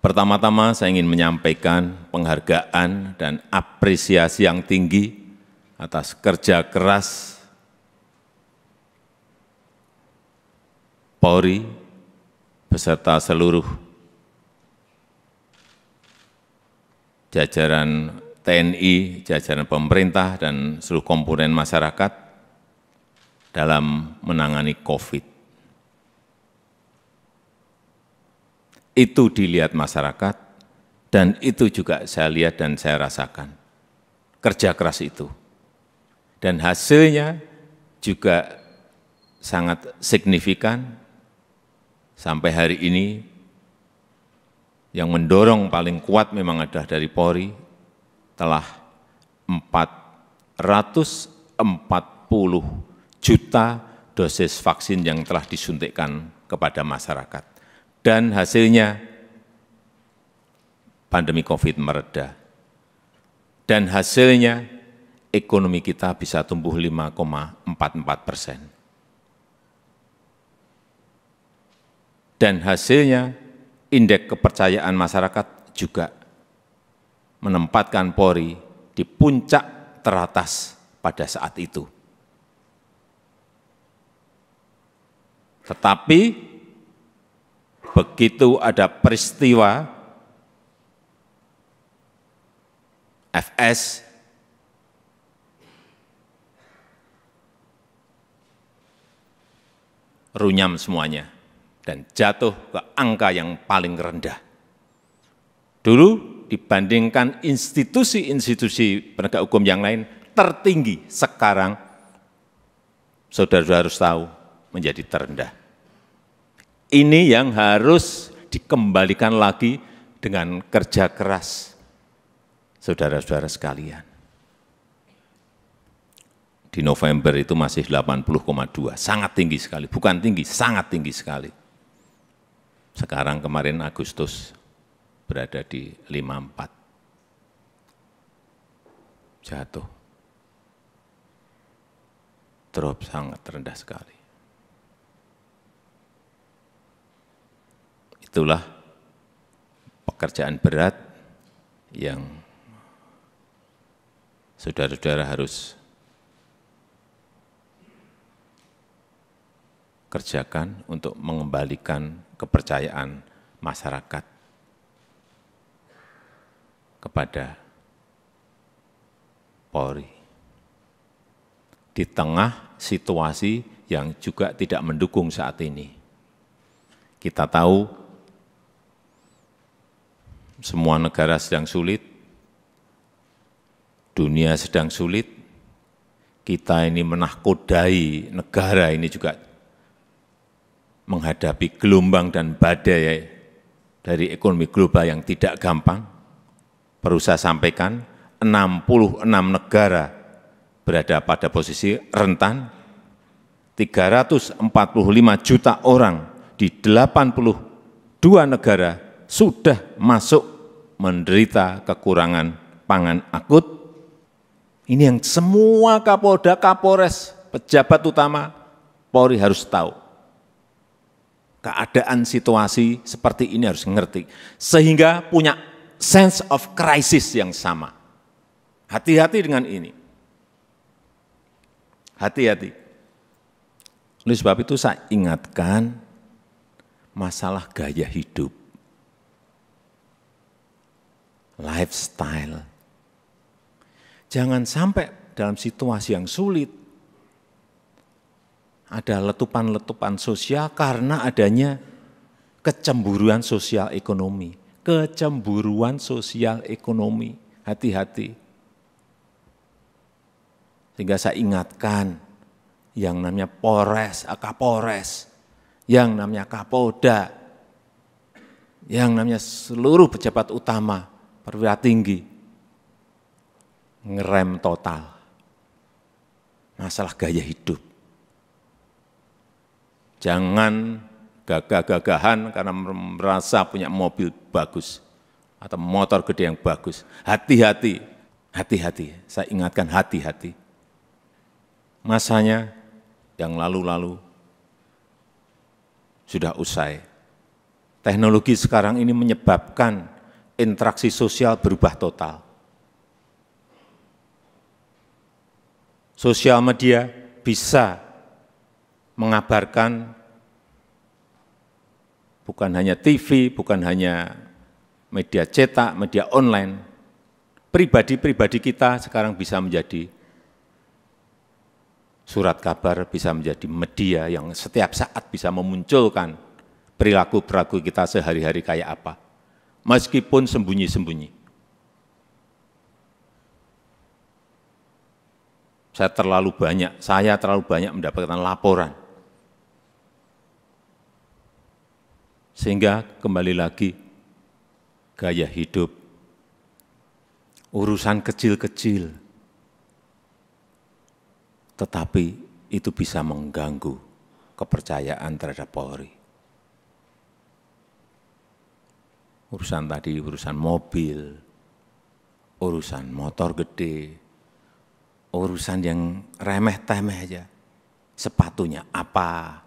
Pertama-tama saya ingin menyampaikan penghargaan dan apresiasi yang tinggi atas kerja keras Polri beserta seluruh jajaran TNI, jajaran pemerintah, dan seluruh komponen masyarakat dalam menangani COVID. Itu dilihat masyarakat, dan itu juga saya lihat dan saya rasakan. Kerja keras itu. Dan hasilnya juga sangat signifikan. Sampai hari ini, yang mendorong paling kuat memang adalah dari Polri, telah 440 juta dosis vaksin yang telah disuntikkan kepada masyarakat. Dan hasilnya pandemi COVID mereda. Dan hasilnya ekonomi kita bisa tumbuh 5,44%. Dan hasilnya indeks kepercayaan masyarakat juga menempatkan Polri di puncak teratas pada saat itu. Tetapi begitu ada peristiwa FS, runyam semuanya dan jatuh ke angka yang paling rendah. Dulu dibandingkan institusi-institusi penegak hukum yang lain tertinggi, sekarang saudara-saudara harus tahu menjadi terendah. Ini yang harus dikembalikan lagi dengan kerja keras saudara-saudara sekalian. Di November itu masih 80,2, sangat tinggi sekali, bukan tinggi, sangat tinggi sekali. Sekarang kemarin Agustus berada di 54, jatuh, drop sangat rendah sekali. Itulah pekerjaan berat yang saudara-saudara harus kerjakan untuk mengembalikan kepercayaan masyarakat kepada Polri. Di tengah situasi yang juga tidak mendukung saat ini. Kita tahu semua negara sedang sulit, dunia sedang sulit, kita ini menahkodai negara ini juga menghadapi gelombang dan badai dari ekonomi global yang tidak gampang. Perlu saya sampaikan, 66 negara berada pada posisi rentan, 345 juta orang di 82 negara sudah masuk menderita kekurangan pangan akut. Ini yang semua Kapolda, Kapolres, pejabat utama Polri harus tahu. Keadaan situasi seperti ini harus mengerti, sehingga punya sense of crisis yang sama. Hati-hati dengan ini. Hati-hati. Oleh sebab itu saya ingatkan masalah gaya hidup, lifestyle. Jangan sampai dalam situasi yang sulit ada letupan-letupan sosial karena adanya kecemburuan sosial ekonomi. Kecemburuan sosial ekonomi, hati-hati. Sehingga saya ingatkan yang namanya Polres, Kapolres, yang namanya Kapolda, yang namanya seluruh pejabat utama, perwira tinggi, ngerem total masalah gaya hidup. Jangan gagah-gagahan karena merasa punya mobil bagus atau motor gede yang bagus. Hati-hati, hati-hati, saya ingatkan hati-hati. Masanya yang lalu-lalu sudah usai. Teknologi sekarang ini menyebabkan interaksi sosial berubah total. Sosial media bisa mengabarkan bukan hanya TV, bukan hanya media cetak, media online. Pribadi-pribadi kita sekarang bisa menjadi surat kabar, bisa menjadi media yang setiap saat bisa memunculkan perilaku-perilaku kita sehari-hari kayak apa, meskipun sembunyi-sembunyi. Saya terlalu banyak mendapatkan laporan. Sehingga kembali lagi, gaya hidup, urusan kecil-kecil, tetapi itu bisa mengganggu kepercayaan terhadap Polri. Urusan tadi, urusan mobil, urusan motor gede, urusan yang remeh-temeh aja. Sepatunya apa,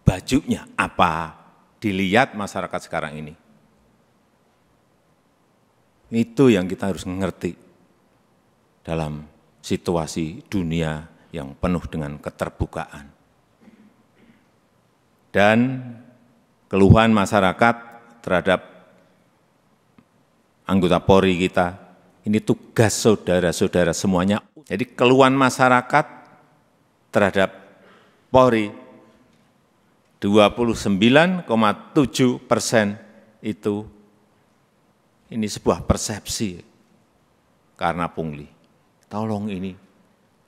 bajunya apa, dilihat masyarakat sekarang ini. Itu yang kita harus mengerti dalam situasi dunia yang penuh dengan keterbukaan. Dan keluhan masyarakat terhadap anggota Polri kita, ini tugas saudara-saudara semuanya. Jadi keluhan masyarakat terhadap Polri 29,7% itu ini sebuah persepsi karena pungli. Tolong ini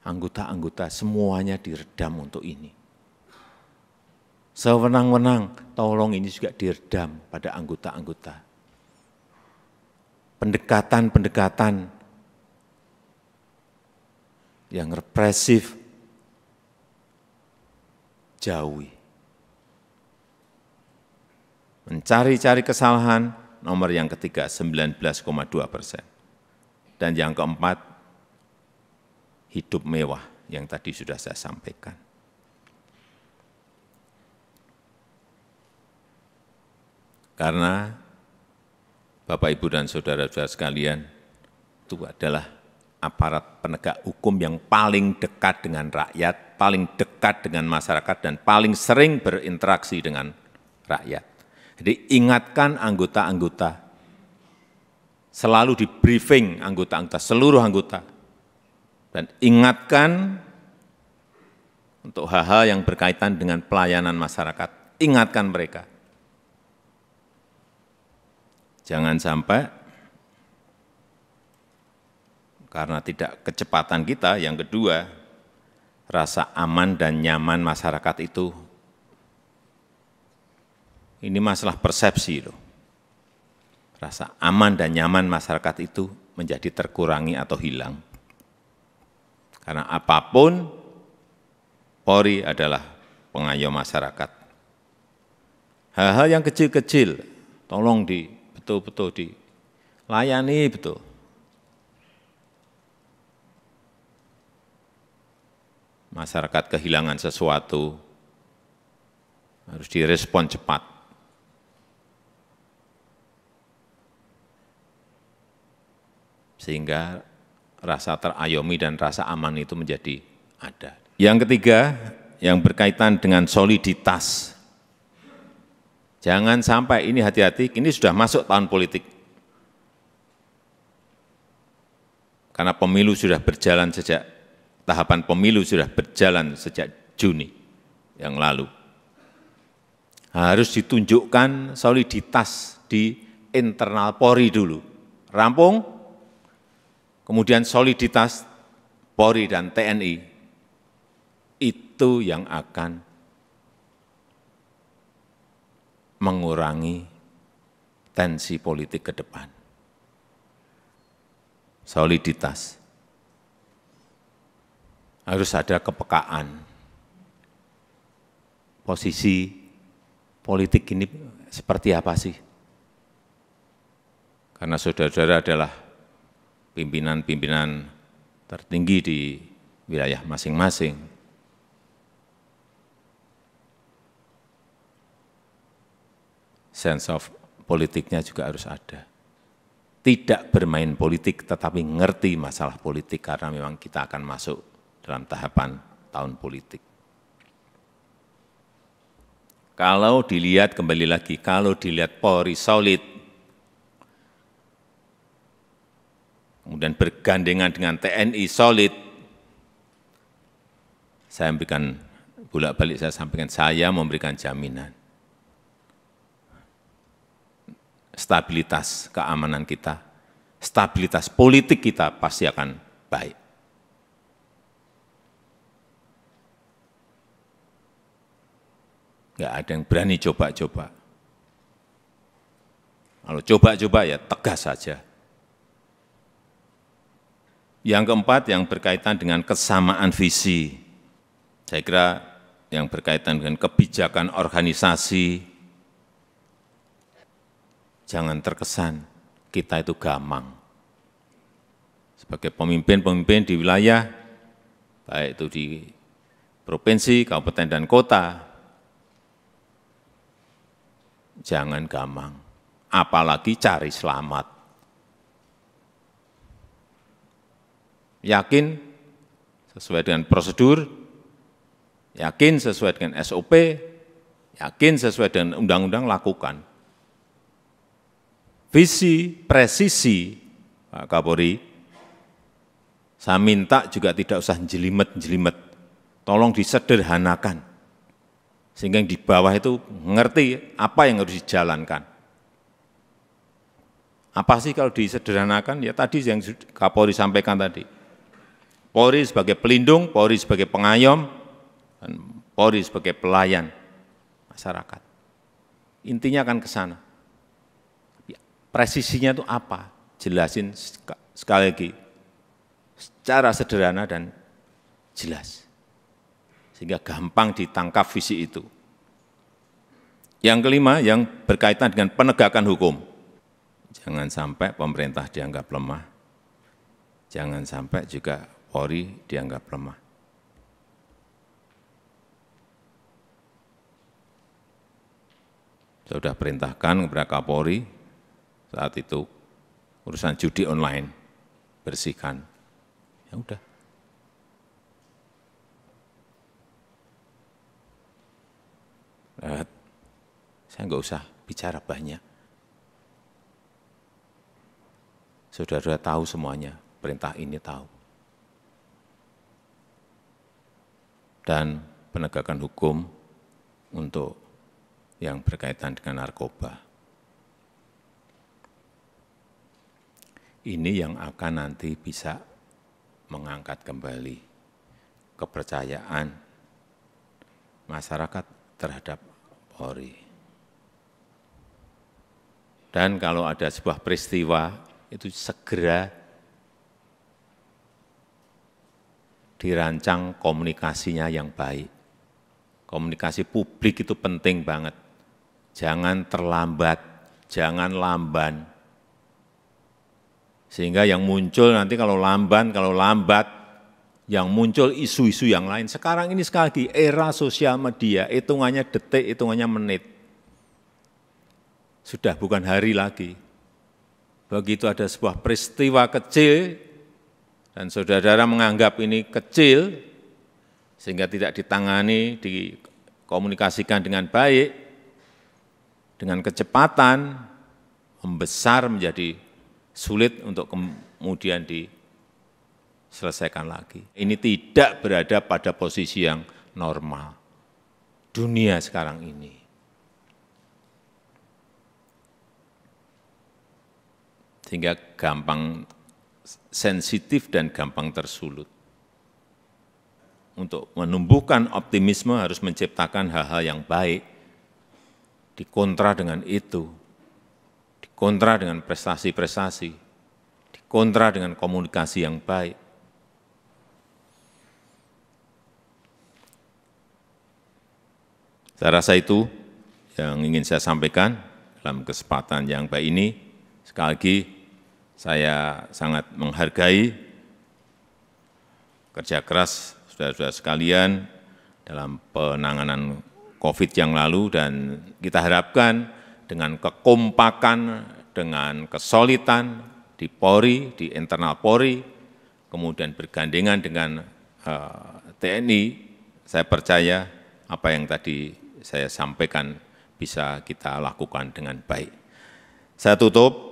anggota-anggota semuanya diredam untuk ini. Sewenang-wenang, tolong ini juga diredam pada anggota-anggota. Pendekatan-pendekatan yang represif, jauhi. Mencari-cari kesalahan, nomor yang ketiga 19,2%. Dan yang keempat, hidup mewah yang tadi sudah saya sampaikan. Karena Bapak, Ibu, dan saudara-saudara sekalian, itu adalah aparat penegak hukum yang paling dekat dengan rakyat, paling dekat dengan masyarakat, dan paling sering berinteraksi dengan rakyat. Jadi ingatkan anggota-anggota, selalu di briefing anggota-anggota, seluruh anggota, dan ingatkan untuk hal-hal yang berkaitan dengan pelayanan masyarakat, ingatkan mereka. Jangan sampai karena tidak kecepatan kita, yang kedua, rasa aman dan nyaman masyarakat itu, ini masalah persepsi loh. Rasa aman dan nyaman masyarakat itu menjadi terkurangi atau hilang. Karena apapun, Polri adalah pengayom masyarakat. Hal-hal yang kecil-kecil, tolong betul-betul dilayani betul. Masyarakat kehilangan sesuatu, harus direspon cepat. Sehingga rasa terayomi dan rasa aman itu menjadi ada. Yang ketiga, yang berkaitan dengan soliditas. Jangan sampai ini, hati-hati, ini sudah masuk tahun politik. Karena pemilu sudah berjalan tahapan pemilu sudah berjalan sejak Juni yang lalu. Harus ditunjukkan soliditas di internal Polri dulu. Rampung, kemudian soliditas Polri dan TNI, itu yang akan mengurangi tensi politik ke depan. Soliditas. Harus ada kepekaan. Posisi politik ini seperti apa sih? Karena saudara-saudara adalah pimpinan-pimpinan tertinggi di wilayah masing-masing. sense of politiknya juga harus ada. Tidak bermain politik, tetapi ngerti masalah politik, karena memang kita akan masuk dalam tahapan tahun politik. Kalau dilihat, kembali lagi, kalau dilihat Polri solid, kemudian bergandengan dengan TNI solid, saya memberikan, bolak-balik saya sampaikan, saya memberikan jaminan stabilitas keamanan kita, stabilitas politik kita pasti akan baik. Enggak ada yang berani coba-coba. Kalau coba-coba ya tegas saja. Yang keempat, yang berkaitan dengan kesamaan visi. Saya kira yang berkaitan dengan kebijakan organisasi, jangan terkesan kita itu gamang. Sebagai pemimpin-pemimpin di wilayah, baik itu di provinsi, kabupaten, dan kota, jangan gamang, apalagi cari selamat. Yakin sesuai dengan prosedur, yakin sesuai dengan SOP, yakin sesuai dengan undang-undang, lakukan. Visi, presisi, Pak Kapolri, saya minta juga tidak usah jelimet-jelimet, tolong disederhanakan, sehingga yang di bawah itu ngerti apa yang harus dijalankan. Apa sih kalau disederhanakan? Ya tadi yang Kapolri sampaikan tadi, Polri sebagai pelindung, Polri sebagai pengayom, dan Polri sebagai pelayan masyarakat. Intinya akan ke sana. Presisinya itu apa? Jelasin sekali lagi, secara sederhana dan jelas. Sehingga gampang ditangkap visi itu. Yang kelima, yang berkaitan dengan penegakan hukum. Jangan sampai pemerintah dianggap lemah. Jangan sampai juga Polri dianggap lemah. Saya sudah perintahkan kepada Kapolri, saat itu urusan judi online, bersihkan. Ya udah. Saya nggak usah bicara banyak. Saudara tahu semuanya, perintah ini tahu. Dan penegakan hukum untuk yang berkaitan dengan narkoba. Ini yang akan nanti bisa mengangkat kembali kepercayaan masyarakat terhadap Polri. Dan kalau ada sebuah peristiwa, itu segera dirancang komunikasinya yang baik. Komunikasi publik itu penting banget. Jangan terlambat, jangan lamban. Sehingga yang muncul nanti kalau lambat, yang muncul isu-isu yang lain. Sekarang ini sekali lagi era sosial media, hitungannya detik, hitungannya menit. Sudah bukan hari lagi. Begitu ada sebuah peristiwa kecil, dan saudara-saudara menganggap ini kecil, sehingga tidak ditangani, dikomunikasikan dengan baik, dengan kecepatan, membesar menjadi sulit untuk kemudian diselesaikan lagi. Ini tidak berada pada posisi yang normal. Dunia sekarang ini. Sehingga gampang sensitif dan gampang tersulut. Untuk menumbuhkan optimisme harus menciptakan hal-hal yang baik, dikontra dengan itu. Kontra dengan prestasi-prestasi, kontra dengan komunikasi yang baik. Saya rasa itu yang ingin saya sampaikan dalam kesempatan yang baik ini. Sekali lagi, saya sangat menghargai kerja keras saudara-saudara sekalian dalam penanganan COVID yang lalu, dan kita harapkan dengan kekompakan, dengan kesolidan di Polri, di internal Polri, kemudian bergandengan dengan TNI, saya percaya apa yang tadi saya sampaikan bisa kita lakukan dengan baik. Saya tutup